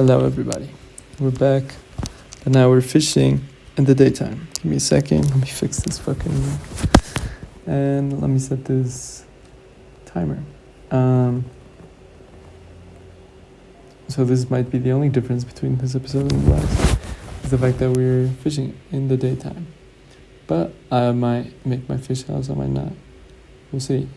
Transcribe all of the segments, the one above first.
Hello everybody, we're back, and now we're fishing in the daytime. Give me a second, let me fix this fucking, and let me set this timer. So this might be the only difference between this episode and the last, is the fact that we're fishing in the daytime. But I might make my fish house, I might not. We'll see,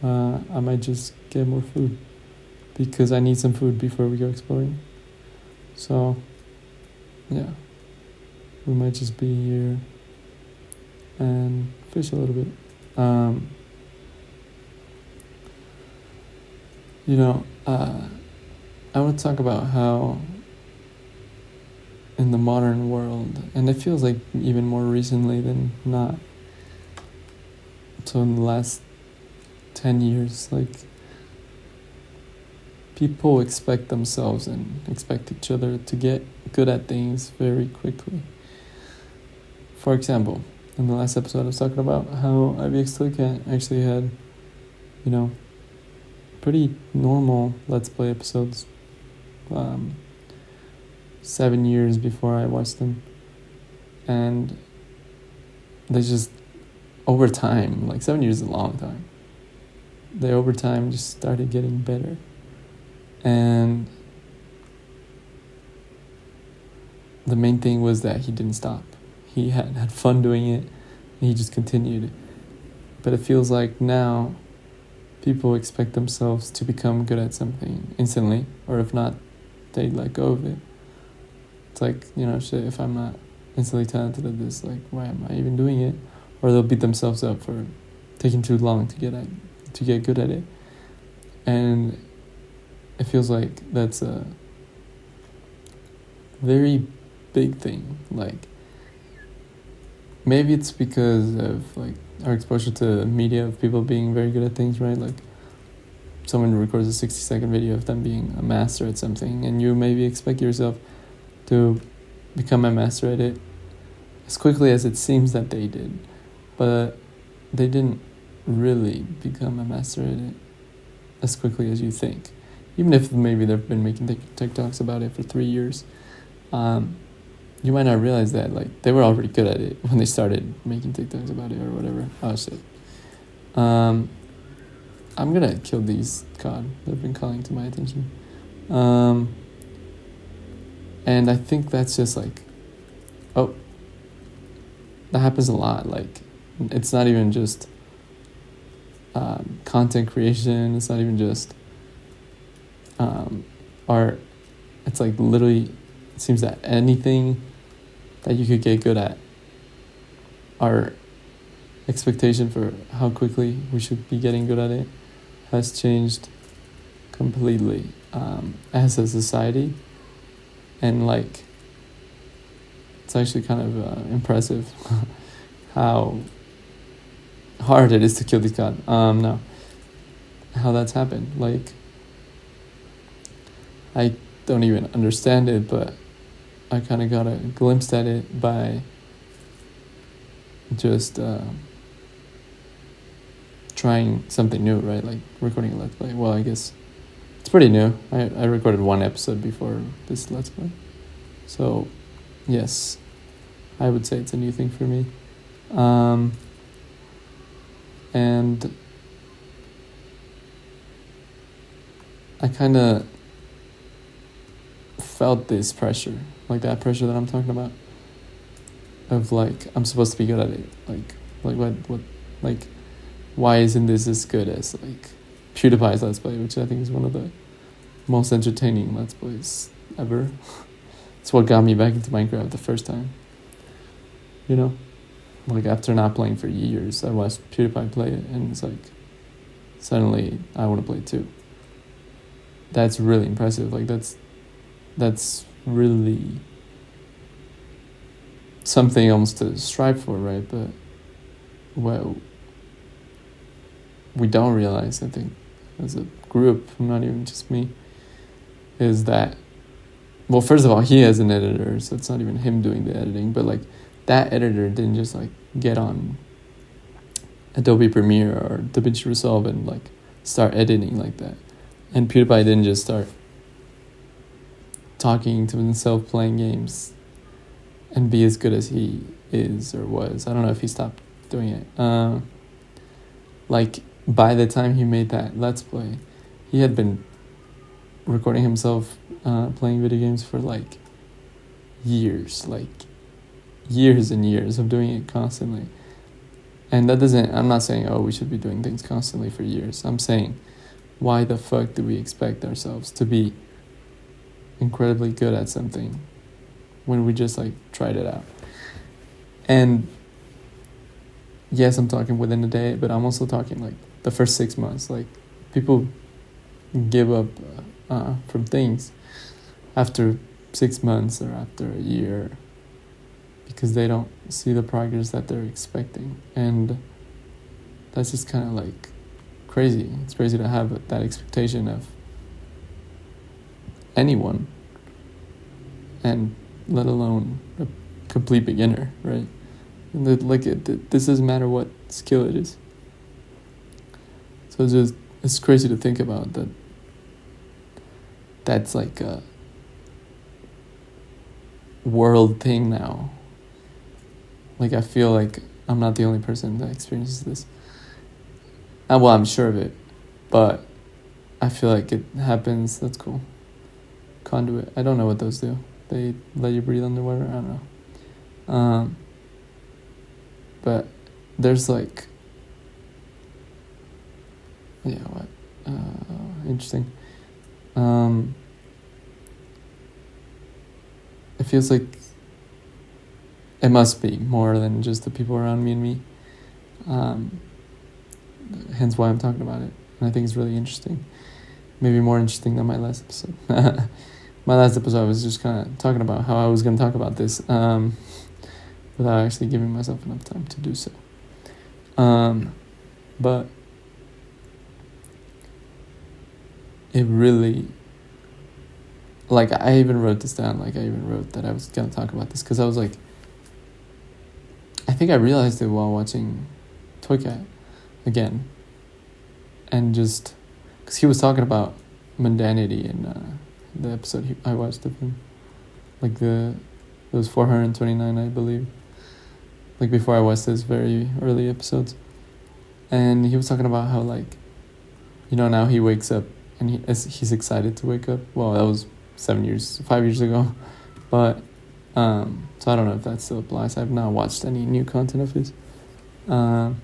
I might just get more food, because I need some food before we go exploring. So, yeah, we might just be here and fish a little bit. I want to talk about how in the modern world, and it feels like even more recently than not, so in the last 10 years, people expect themselves and expect each other to get good at things very quickly. For example, in the last episode I was talking about how IVX Toycat actually had, pretty normal Let's Play episodes 7 years before I watched them. And they just, over time, 7 years is a long time, they over time just started getting better. And the main thing was that he didn't stop. He had fun doing it, and he just continued. But it feels like now people expect themselves to become good at something instantly, or if not, they let go of it. It's like, shit, if I'm not instantly talented at this, why am I even doing it? Or they'll beat themselves up for taking too long to get good at it. And it feels like that's a very big thing. Maybe it's because of our exposure to media of people being very good at things, right? Someone records a 60-second video of them being a master at something, and you maybe expect yourself to become a master at it as quickly as it seems that they did. But they didn't really become a master at it as quickly as you think. Even if maybe they've been making TikToks about it for 3 years, you might not realize that they were already good at it when they started making TikToks about it or whatever. Oh shit. I'm gonna kill these cod. They've been calling to my attention. And I think that's just that happens a lot. It's not even just content creation. It's not even just art. It's literally, it seems that anything that you could get good at, our expectation for how quickly we should be getting good at it has changed completely as a society. And it's actually kind of impressive how hard it is to kill these cod. How that's happened. I don't even understand it, but I kind of got a glimpse at it by just trying something new, right? Recording a Let's Play. Well, I guess it's pretty new. I recorded one episode before this Let's Play. So, yes, I would say it's a new thing for me. And I kind of felt this pressure, that pressure that I'm talking about, of I'm supposed to be good at it. What why isn't this as good as PewDiePie's Let's Play, which I think is one of the most entertaining Let's Plays ever. It's what got me back into Minecraft the first time. After not playing for years, I watched PewDiePie play it, and it's suddenly I want to play it too. That's really impressive. That's really something almost to strive for, right? But we don't realize, I think, as a group, not even just me, is that, well, first of all, he has an editor, so it's not even him doing the editing, but that editor didn't just get on Adobe Premiere or DaVinci Resolve and start editing like that. And PewDiePie didn't just start talking to himself, playing games, and be as good as he is or was. I don't know if he stopped doing it. Like, by the time he made that Let's Play, he had been recording himself playing video games for like years and years of doing it constantly. And that doesn't, I'm not saying, oh, we should be doing things constantly for years. I'm saying, why the fuck do we expect ourselves to be incredibly good at something when we just like tried it out? And yes, I'm talking within a day, but I'm also talking like the first 6 months. Like, people give up from things after 6 months or after a year because they don't see the progress that they're expecting. And that's just kind of like crazy. It's crazy to have that expectation of anyone, and let alone a complete beginner, right? And this doesn't matter what skill it is. So it's crazy to think about that. That's like a world thing now. Like, I feel like I'm not the only person that experiences this. Well, I'm sure of it, but I feel like it happens. That's cool. Conduit. I don't know what those do. They let you breathe underwater? I don't know. But there's like, yeah, what? Interesting. It feels like it must be more than just the people around me and me. Hence why I'm talking about it. And I think it's really interesting. Maybe more interesting than my last episode. My last episode, I was just kind of talking about how I was going to talk about this without actually giving myself enough time to do so. But it really, like, I even wrote this down. Like, I even wrote that I was going to talk about this because I was like, I think I realized it while watching Toy Cat again. And just, because he was talking about mundanity in the episode I watched of him. Like, it was 429, I believe. Like, before I watched this very early episodes. And he was talking about how, like, you know, now he wakes up and he's excited to wake up. Well, that was 5 years ago. But, so I don't know if that still applies. I've not watched any new content of his. I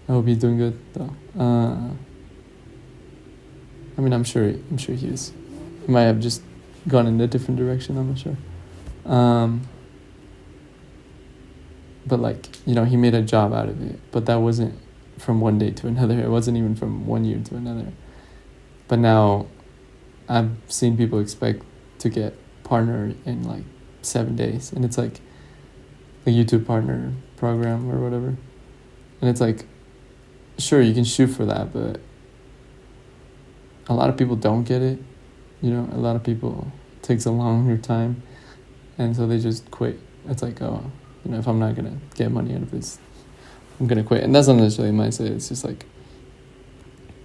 hope he's doing good, though. I mean, I'm sure he is. He might have just gone in a different direction, I'm not sure. But, like, you know, he made a job out of it. But that wasn't from one day to another. It wasn't even from 1 year to another. But now I've seen people expect to get partner in like 7 days, and it's like a YouTube partner program or whatever. And it's like, sure, you can shoot for that, but a lot of people don't get it. You know, a lot of people, it takes a longer time, and so they just quit. It's like, oh, you know, if I'm not gonna get money out of this, I'm gonna quit. And that's not necessarily my say. It's just like,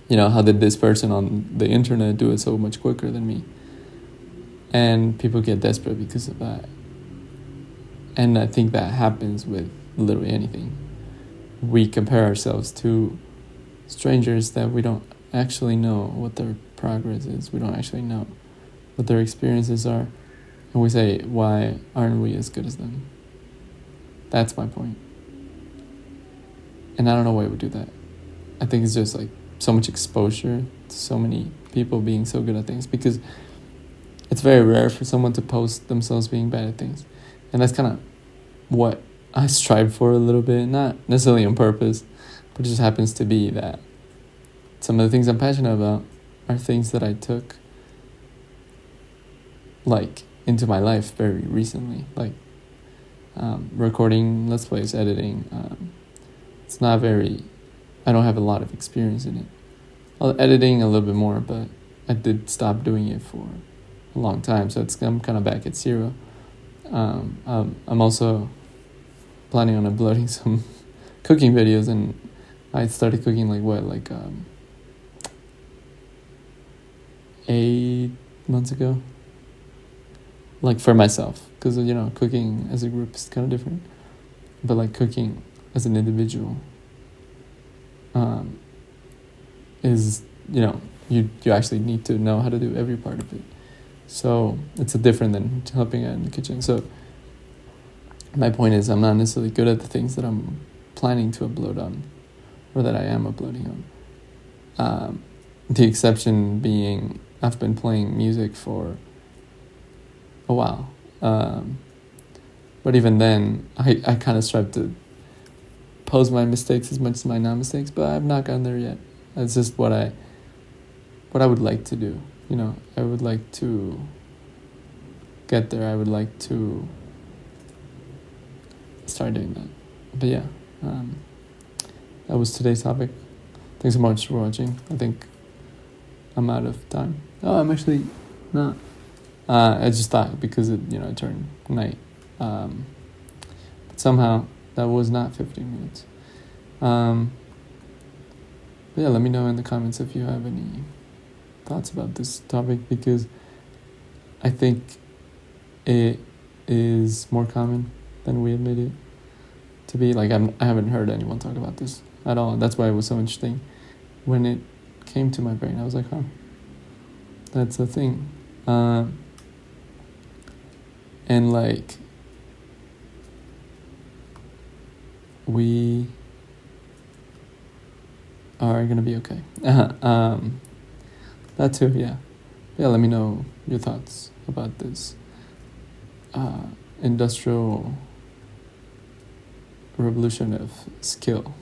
you know, how did this person on the internet do it so much quicker than me? And people get desperate because of that. And I think that happens with literally anything. We compare ourselves to strangers that we don't actually know what their progress is. We don't actually know what their experiences are. And we say, why aren't we as good as them? That's my point. And I don't know why we do that. I think it's just like so much exposure to so many people being so good at things, because it's very rare for someone to post themselves being bad at things. And that's kind of what I strive for a little bit, not necessarily on purpose, but it just happens to be that some of the things I'm passionate about are things that I took like into my life very recently, like recording Let's Plays, editing. It's not very, I don't have a lot of experience in it. Editing a little bit more, but I did stop doing it for a long time, so I'm kind of back at zero. I'm also planning on uploading some cooking videos, and I started cooking 8 months ago, like for myself, because cooking as a group is kind of different, but like cooking as an individual is you actually need to know how to do every part of it. So it's different than helping out in the kitchen. So my point is, I'm not necessarily good at the things that I'm planning to upload on, or that I am uploading on. The exception being, I've been playing music for a while. But even then, I kind of strive to pose my mistakes as much as my non-mistakes, but I've not gotten there yet. That's just what I would like to do. I would like to get there. I would like to start doing that. But yeah, that was today's topic. Thanks so much for watching. I think I'm out of time. Oh, I'm actually not. I just thought because it turned night. But somehow that was not 15 minutes. But yeah, let me know in the comments if you have any thoughts about this topic, because I think it is more common than we admit it to be. Like I haven't heard anyone talk about this at all. That's why it was so interesting when it came to my brain. I was like, huh, that's a thing. And like we are gonna be okay. That too, yeah. Let me know your thoughts about this industrial revolution of skill.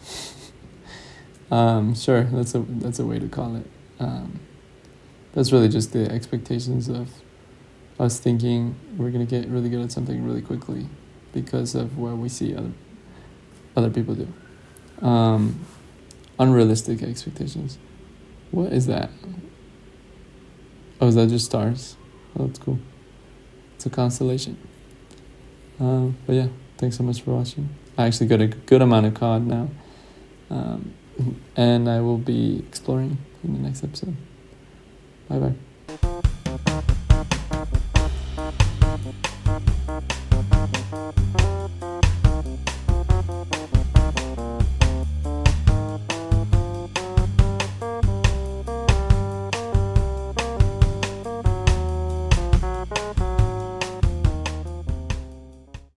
Sure, that's a way to call it. That's really just the expectations of us thinking we're gonna get really good at something really quickly because of what we see other people do. Unrealistic expectations. What is that? Oh, is that just stars? Oh, that's cool. It's a constellation. But yeah, thanks so much for watching. I actually got a good amount of COD now. And I will be exploring in the next episode. Bye bye.